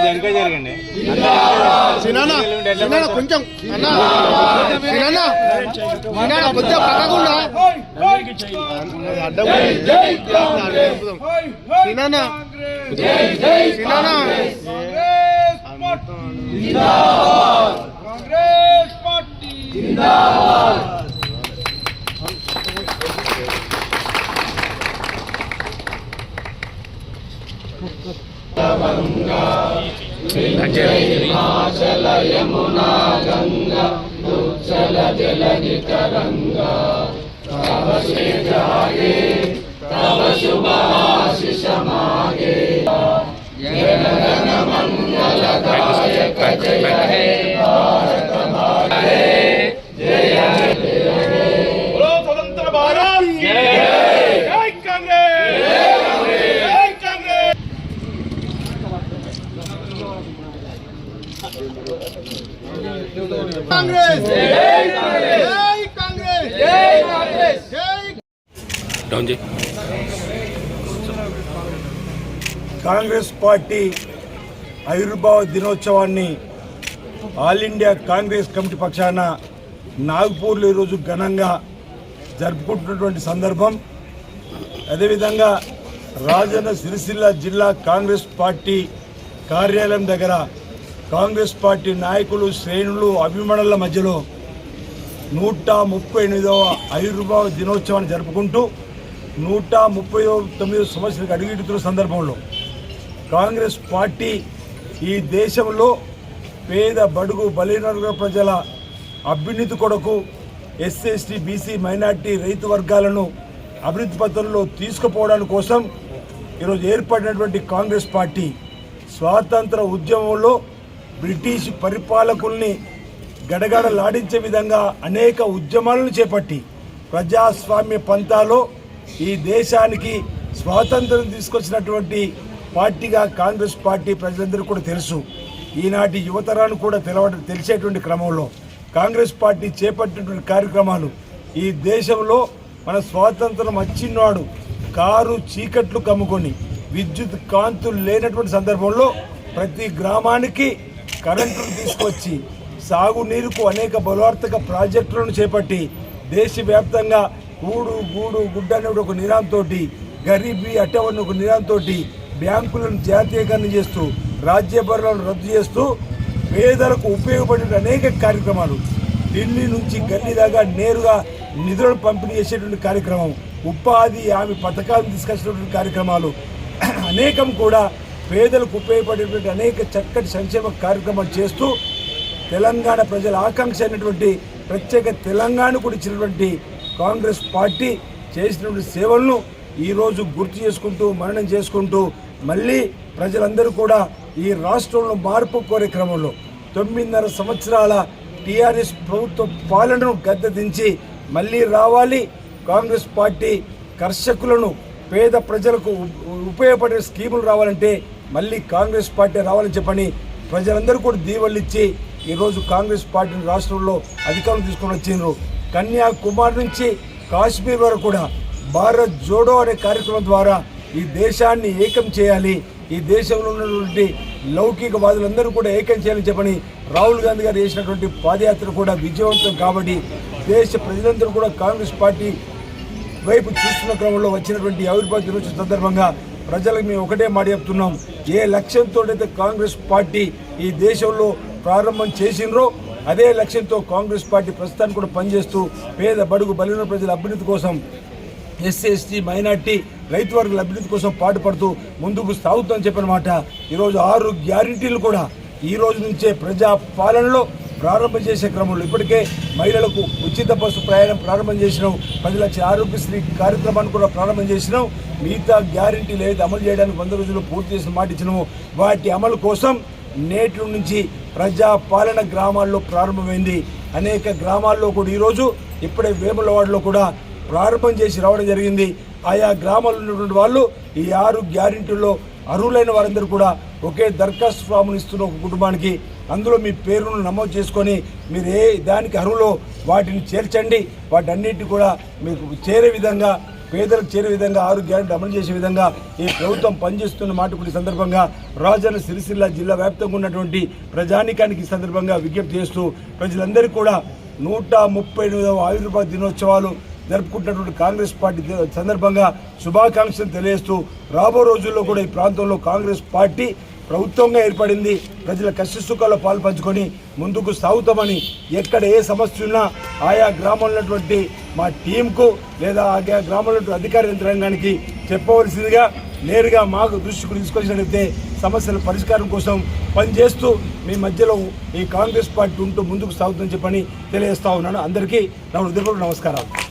వెనక జరగండి కొంచెం కొద్దిగా పక్కకుండా కాంగ్రెస్ పార్టీ హిమాచల యమునా గంగా ఉజ్జల జలధి తరంగా తవ శ్రీ జాగే తవ శుభ ఆశిష మాగే జన గణ మంగళదాయక జయ హే భారత భాగ్య జయ జయ बोलो स्वतंत्र भारत जय जय कांग्रेस जय कांग्रेस कांग्रेस जय कांग्रेस जय कांग्रेस जय डाउन जी కాంగ్రెస్ పార్టీ ఆవిర్భావ దినోత్సవాన్ని ఆల్ ఇండియా కాంగ్రెస్ కమిటీ పక్షాన నాగ్పూర్లో ఈరోజు ఘనంగా జరుపుకుంటున్నటువంటి సందర్భం. అదేవిధంగా రాజన్న సిరిసిల్ల జిల్లా కాంగ్రెస్ పార్టీ కార్యాలయం దగ్గర కాంగ్రెస్ పార్టీ నాయకులు శ్రేణులు అభిమానుల మధ్యలో 138వ ఆవిర్భావ దినోత్సవాన్ని జరుపుకుంటూ 139వ సంవత్సరానికి అడుగుతున్న సందర్భంలో కాంగ్రెస్ పార్టీ ఈ దేశంలో పేద బడుగు బలహీన ప్రజల అభ్యున్నతి కొరకు ఎస్సీ ఎస్టీ బీసీ మైనార్టీ రైతు వర్గాలను అభివృద్ధి పథంలో తీసుకుపోవడానికి కోసం ఈరోజు ఏర్పడినటువంటి కాంగ్రెస్ పార్టీ స్వాతంత్ర ఉద్యమంలో బ్రిటిష్ పరిపాలకుల్ని గడగడలాడించే విధంగా అనేక ఉద్యమాలను చేపట్టి ప్రజాస్వామ్య పంథాలో ఈ దేశానికి స్వాతంత్రం తీసుకొచ్చినటువంటి పార్టీగా కాంగ్రెస్ పార్టీ ప్రజలందరూ కూడా తెలుసు. ఈనాటి యువతరాన్ని కూడా తెలిసేటువంటి క్రమంలో కాంగ్రెస్ పార్టీ చేపట్టినటువంటి కార్యక్రమాలు ఈ దేశంలో మన స్వాతంత్రం వచ్చినాడు కారు చీకట్లు కమ్ముకొని విద్యుత్ కాంతులు లేనటువంటి సందర్భంలో ప్రతి గ్రామానికి కరెంటును తీసుకొచ్చి సాగునీరుకు అనేక బలవర్తక ప్రాజెక్టులను చేపట్టి దేశవ్యాప్తంగా కూడు గూడు గుడ్డ అనే ఒక నినాదంతో గరీబీ అటవన్న ఒక నినాదంతో బ్యాంకులను జాతీయకరణ చేస్తూ రాజ్యభరణాలను రద్దు చేస్తూ పేదలకు ఉపయోగపడే అనేక కార్యక్రమాలు ఢిల్లీ నుంచి గల్లీ దాకా నేరుగా నిధులను పంపిణీ చేసేటువంటి కార్యక్రమం ఉపాధి హామీ పథకాలను తీసుకొచ్చినటువంటి కార్యక్రమాలు అనేకం కూడా పేదలకు ఉపయోగపడేటువంటి అనేక చక్కటి సంక్షేమ కార్యక్రమాలు చేస్తూ తెలంగాణ ప్రజల ఆకాంక్ష అయినటువంటి ప్రత్యేక తెలంగాణ కూడా ఇచ్చినటువంటి కాంగ్రెస్ పార్టీ చేసినటువంటి సేవలను ఈరోజు గుర్తు చేసుకుంటూ మననం చేసుకుంటూ మళ్ళీ ప్రజలందరూ కూడా ఈ రాష్ట్రంలో మార్పు కోరే క్రమంలో 9.5 సంవత్సరాల టీఆర్ఎస్ ప్రభుత్వ పాలనను గద్దెదించి మళ్ళీ రావాలి. కాంగ్రెస్ పార్టీ కర్షకులను పేద ప్రజలకు ఉపయోగపడే స్కీములు రావాలంటే మళ్ళీ కాంగ్రెస్ పార్టీ రావాలని చెప్పని ప్రజలందరూ కూడా దీవెళ్ళిచ్చి ఈరోజు కాంగ్రెస్ పార్టీని రాష్ట్రంలో అధికారం తీసుకొని వచ్చిండ్రు. కన్యాకుమారి నుంచి కాశ్మీర్ వరకు కూడా భారత్ జోడో అనే కార్యక్రమం ద్వారా ఈ దేశాన్ని ఏకం చేయాలి, ఈ దేశంలో ఉన్నటువంటి లౌకికవాదులందరూ కూడా ఏకం చేయాలని చెప్పని రాహుల్ గాంధీ గారు చేసినటువంటి పాదయాత్ర కూడా విజయవంతం కాబట్టి దేశ ప్రజలందరూ కూడా కాంగ్రెస్ పార్టీ వైపు చూస్తున్న క్రమంలో వచ్చినటువంటి ఆవిర్భావ దినోత్సవం సందర్భంగా ప్రజలకు మేము ఒకటే మాట చెప్తున్నాం. ఏ లక్ష్యంతో అయితే కాంగ్రెస్ పార్టీ ఈ దేశంలో ప్రారంభం చేసినరో అదే లక్ష్యంతో కాంగ్రెస్ పార్టీ ప్రస్తుతానికి కూడా పనిచేస్తూ పేద బడుగు బలహీన ప్రజల అభ్యున్నతి కోసం ఎస్సీ ఎస్టీ మైనార్టీ రైతు వర్గాల అభివృద్ధి కోసం పాటుపడుతూ ముందుకు సాగుతుందని చెప్పిన మాట. ఈరోజు 6 గ్యారంటీలు కూడా ఈ రోజు నుంచే ప్రజా పాలనలో ప్రారంభం చేసే క్రమంలో ఇప్పటికే మహిళలకు ఉచిత బస్సు ప్రయాణం ప్రారంభం చేసినాం, 10 లక్షల ఆరోగ్యశ్రీ కార్యక్రమాన్ని కూడా ప్రారంభం చేసినాం. మిగతా గ్యారంటీలు ఏదైతే అమలు చేయడానికి 100 రోజుల్లో పూర్తి చేసిన మాట ఇచ్చినామో వాటి అమలు కోసం నేటి నుంచి ప్రజా పాలన గ్రామాల్లో ప్రారంభమైంది. అనేక గ్రామాల్లో కూడా ఈరోజు ఇప్పుడే వేములవాడలో కూడా ప్రారంభం చేసి రావడం జరిగింది. ఆయా గ్రామాల్లో ఉన్నటువంటి వాళ్ళు ఈ 6 గ్యారెంటీల్లో అర్హులైన వారందరూ కూడా ఒకే దరఖాస్తు ఫామ్ను ఇస్తున్న ఒక కుటుంబానికి అందులో మీ పేరును నమోదు చేసుకొని మీరు ఏ దానికి అర్హులో వాటిని చేర్చండి. వాటన్నిటిని కూడా మీకు చేరే విధంగా, పేదలకు చేరే విధంగా 6 గ్యారెంటీ అమలు చేసే విధంగా ఈ ప్రభుత్వం పనిచేస్తున్న మాట కూడా సందర్భంగా రాజన్న సిరిసిల్ల జిల్లా వ్యాప్తంగా ఉన్నటువంటి ప్రజానికానికి ఈ సందర్భంగా విజ్ఞప్తి చేస్తూ ప్రజలందరికీ కూడా 138వ ఆవిర్భావ దినోత్సవాలు జరుపుకుంటున్నటువంటి కాంగ్రెస్ పార్టీ సందర్భంగా శుభాకాంక్షలు తెలియజేస్తూ రాబో రోజుల్లో కూడా ఈ ప్రాంతంలో కాంగ్రెస్ పార్టీ ప్రభుత్వంగా ఏర్పడింది. ప్రజల కష్టసుఖాల్లో పాలు పంచుకొని ముందుకు సాగుతామని, ఎక్కడ ఏ సమస్య ఉన్నా ఆయా గ్రామంలో ఉన్నటువంటి మా టీంకు లేదా ఆయా గ్రామంలో అధికార యంత్రాంగానికి చెప్పవలసిందిగా నేరుగా మాకు దృష్టికి తీసుకొచ్చినట్లయితే సమస్యల పరిష్కారం కోసం పనిచేస్తూ మీ మధ్యలో ఈ కాంగ్రెస్ పార్టీ ఉంటూ ముందుకు సాగుతుందని చెప్పని తెలియజేస్తా ఉన్నాను. అందరికీ నా హృదయపూర్వక నమస్కారాలు.